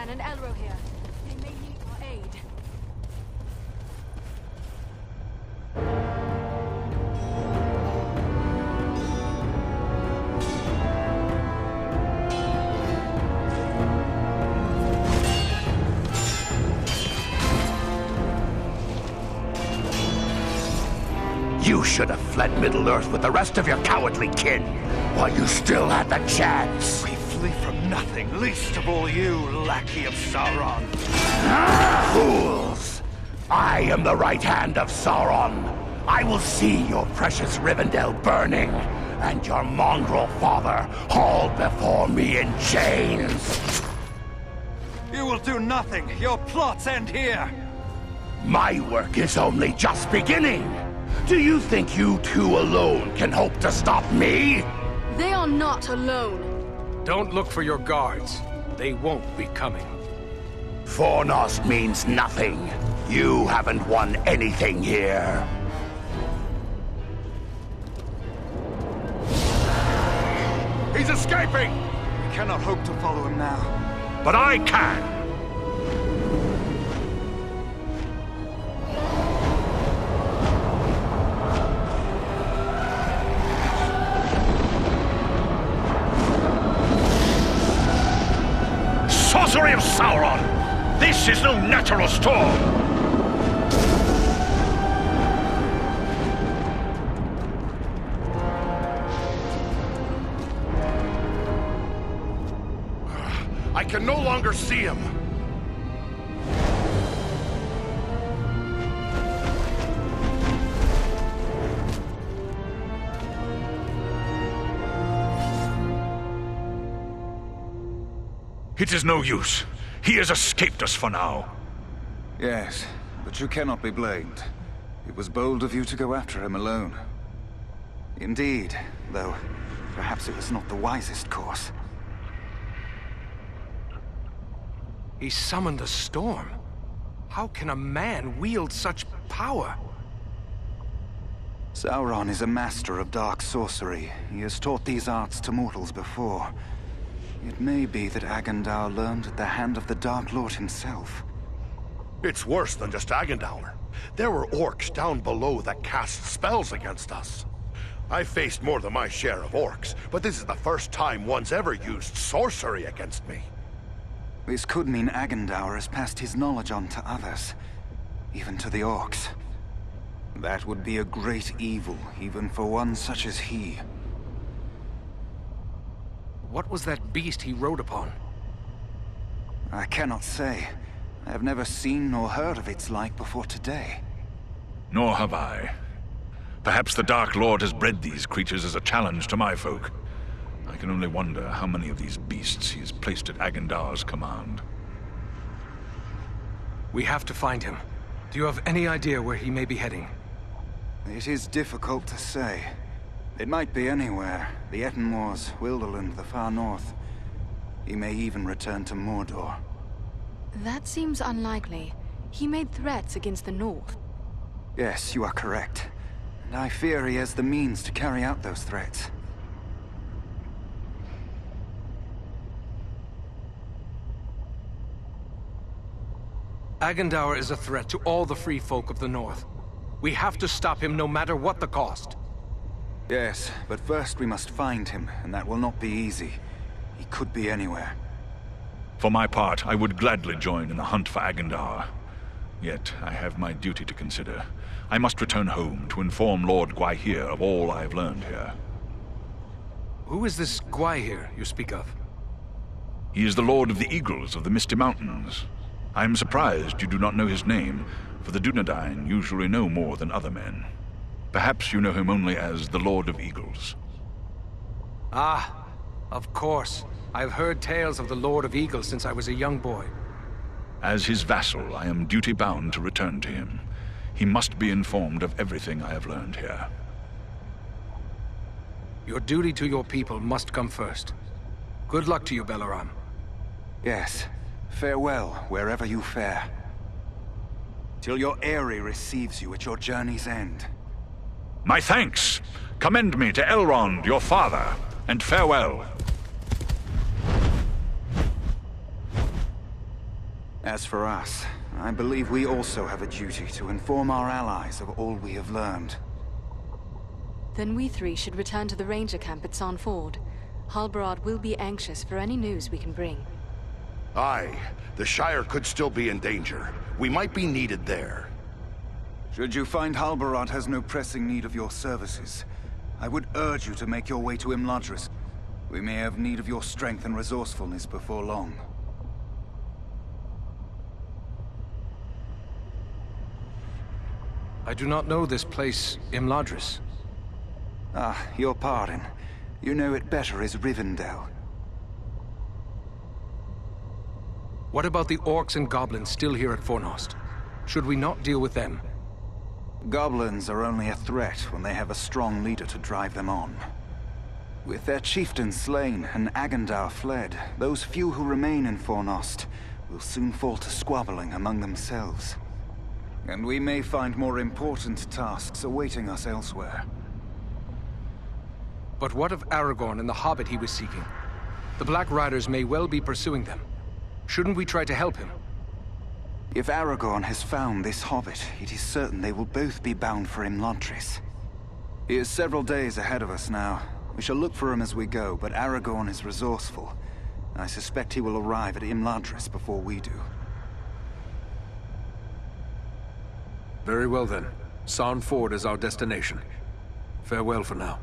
Caladan and Elro here. They may need our aid. You should have fled Middle-earth with the rest of your cowardly kin, while you still had the chance. We flee from nothing, least of all you, lackey of Sauron. Fools! I am the right hand of Sauron. I will see your precious Rivendell burning, and your mongrel father hauled before me in chains. You will do nothing. Your plots end here. My work is only just beginning. Do you think you two alone can hope to stop me? They are not alone. Don't look for your guards. They won't be coming. Fornost means nothing. You haven't won anything here. He's escaping! We cannot hope to follow him now. But I can! Sorcery of Sauron! This is no natural storm! I can no longer see him. It is no use. He has escaped us for now. Yes, but you cannot be blamed. It was bold of you to go after him alone. Indeed, though perhaps it was not the wisest course. He summoned a storm. How can a man wield such power? Sauron is a master of dark sorcery. He has taught these arts to mortals before. It may be that Agandaur learned at the hand of the Dark Lord himself. It's worse than just Agandaur. There were orcs down below that cast spells against us. I faced more than my share of orcs, but this is the first time one's ever used sorcery against me. This could mean Agandaur has passed his knowledge on to others, even to the orcs. That would be a great evil, even for one such as he. What was that beast he rode upon? I cannot say. I have never seen nor heard of its like before today. Nor have I. Perhaps the Dark Lord has bred these creatures as a challenge to my folk. I can only wonder how many of these beasts he has placed at Agandaur's command. We have to find him. Do you have any idea where he may be heading? It is difficult to say. It might be anywhere. The Ettenmoors, Wilderland, the far north. He may even return to Mordor. That seems unlikely. He made threats against the North. Yes, you are correct. And I fear he has the means to carry out those threats. Agandaur is a threat to all the free folk of the North. We have to stop him no matter what the cost. Yes, but first we must find him, and that will not be easy. He could be anywhere. For my part, I would gladly join in the hunt for Agandaur. Yet, I have my duty to consider. I must return home to inform Lord Gwaihir of all I have learned here. Who is this Gwaihir you speak of? He is the Lord of the Eagles of the Misty Mountains. I am surprised you do not know his name, for the Dunedain usually know more than other men. Perhaps you know him only as the Lord of Eagles. Ah, of course. I've heard tales of the Lord of Eagles since I was a young boy. As his vassal, I am duty-bound to return to him. He must be informed of everything I have learned here. Your duty to your people must come first. Good luck to you, Balaram. Yes. Farewell, wherever you fare. Till your Eyrie receives you at your journey's end. My thanks! Commend me to Elrond, your father, and farewell. As for us, I believe we also have a duty to inform our allies of all we have learned. Then we three should return to the ranger camp at San Ford. Halbarad will be anxious for any news we can bring. Aye, the Shire could still be in danger. We might be needed there. Should you find Halbarad has no pressing need of your services, I would urge you to make your way to Imladris. We may have need of your strength and resourcefulness before long. I do not know this place, Imladris. Ah, your pardon. You know it better as Rivendell. What about the orcs and goblins still here at Fornost? Should we not deal with them? Goblins are only a threat when they have a strong leader to drive them on. With their chieftain slain and Agendaur fled, those few who remain in Fornost will soon fall to squabbling among themselves. And we may find more important tasks awaiting us elsewhere. But what of Aragorn and the Hobbit he was seeking? The Black Riders may well be pursuing them. Shouldn't we try to help him? If Aragorn has found this hobbit, it is certain they will both be bound for Imladris. He is several days ahead of us now. We shall look for him as we go, but Aragorn is resourceful. I suspect he will arrive at Imladris before we do. Very well then. San Ford is our destination. Farewell for now.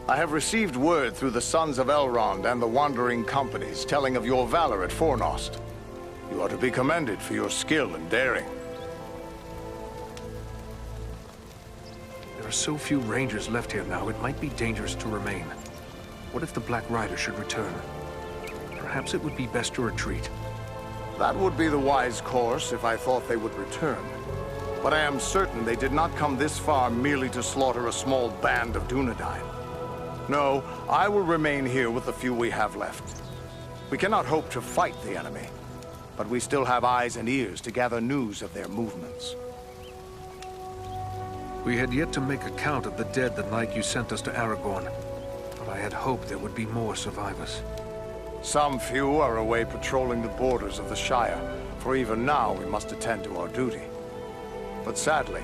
I have received word through the Sons of Elrond and the Wandering Companies telling of your valor at Fornost. You are to be commended for your skill and daring. There are so few rangers left here now, it might be dangerous to remain. What if the Black Riders should return? Perhaps it would be best to retreat. That would be the wise course if I thought they would return. But I am certain they did not come this far merely to slaughter a small band of Dunedain. No, I will remain here with the few we have left. We cannot hope to fight the enemy, but we still have eyes and ears to gather news of their movements. We had yet to make a count of the dead the night you sent us to Aragorn, but I had hoped there would be more survivors. Some few are away patrolling the borders of the Shire, for even now we must attend to our duty. But sadly,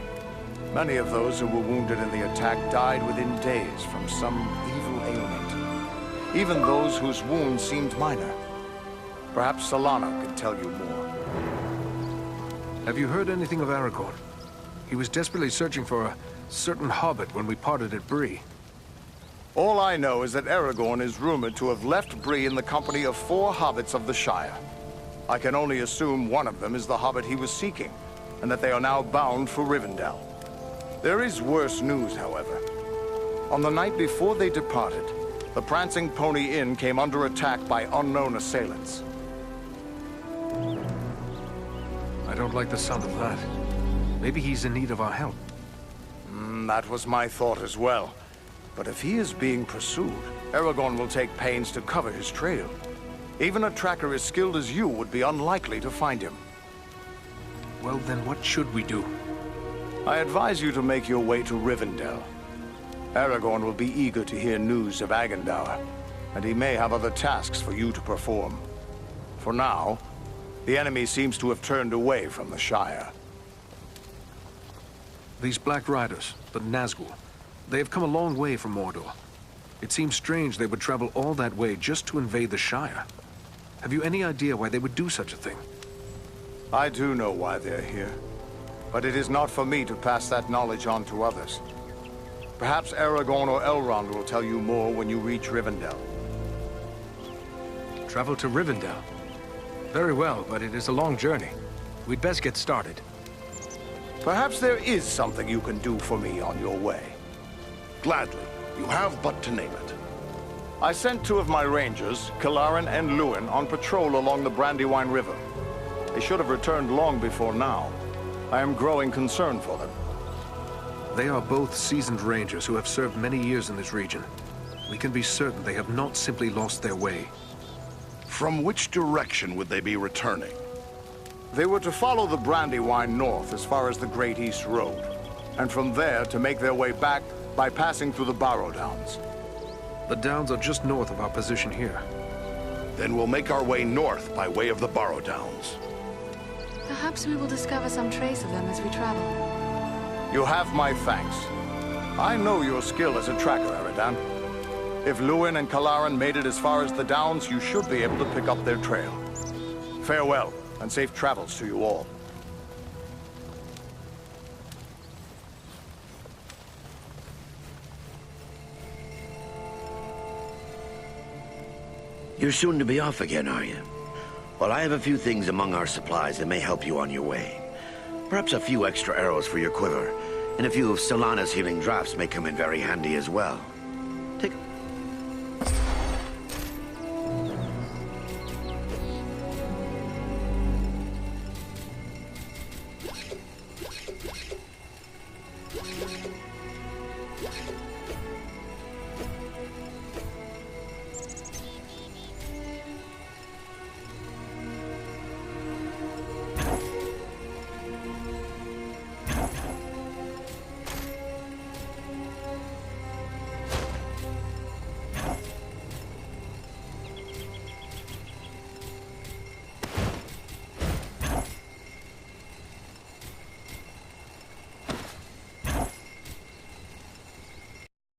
many of those who were wounded in the attack died within days from some evil ailment. Even those whose wounds seemed minor. Perhaps Solano could tell you more. Have you heard anything of Aragorn? He was desperately searching for a certain hobbit when we parted at Bree. All I know is that Aragorn is rumored to have left Bree in the company of 4 hobbits of the Shire. I can only assume one of them is the hobbit he was seeking, and that they are now bound for Rivendell. There is worse news, however. On the night before they departed, the Prancing Pony Inn came under attack by unknown assailants. I don't like the sound of that. Maybe he's in need of our help. That was my thought as well. But if he is being pursued, Aragorn will take pains to cover his trail. Even a tracker as skilled as you would be unlikely to find him. Well, then what should we do? I advise you to make your way to Rivendell. Aragorn will be eager to hear news of Agendaur, and he may have other tasks for you to perform. For now, the enemy seems to have turned away from the Shire. These Black Riders, the Nazgul, they have come a long way from Mordor. It seems strange they would travel all that way just to invade the Shire. Have you any idea why they would do such a thing? I do know why they're here, but it is not for me to pass that knowledge on to others. Perhaps Aragorn or Elrond will tell you more when you reach Rivendell. Travel to Rivendell? Very well, but it is a long journey. We'd best get started. Perhaps there is something you can do for me on your way. Gladly. You have but to name it. I sent 2 of my rangers, Kalaran and Lewin, on patrol along the Brandywine River. They should have returned long before now. I am growing concerned for them. They are both seasoned rangers who have served many years in this region. We can be certain they have not simply lost their way. From which direction would they be returning? They were to follow the Brandywine north as far as the Great East Road, and from there to make their way back by passing through the Barrow Downs. The Downs are just north of our position here. Then we'll make our way north by way of the Barrow Downs. Perhaps we will discover some trace of them as we travel. You have my thanks. I know your skill as a tracker, Eridan. If Lewin and Kalaran made it as far as the Downs, you should be able to pick up their trail. Farewell, and safe travels to you all. You're soon to be off again, are you? Well, I have a few things among our supplies that may help you on your way. Perhaps a few extra arrows for your quiver, and a few of Solana's healing drafts may come in very handy as well.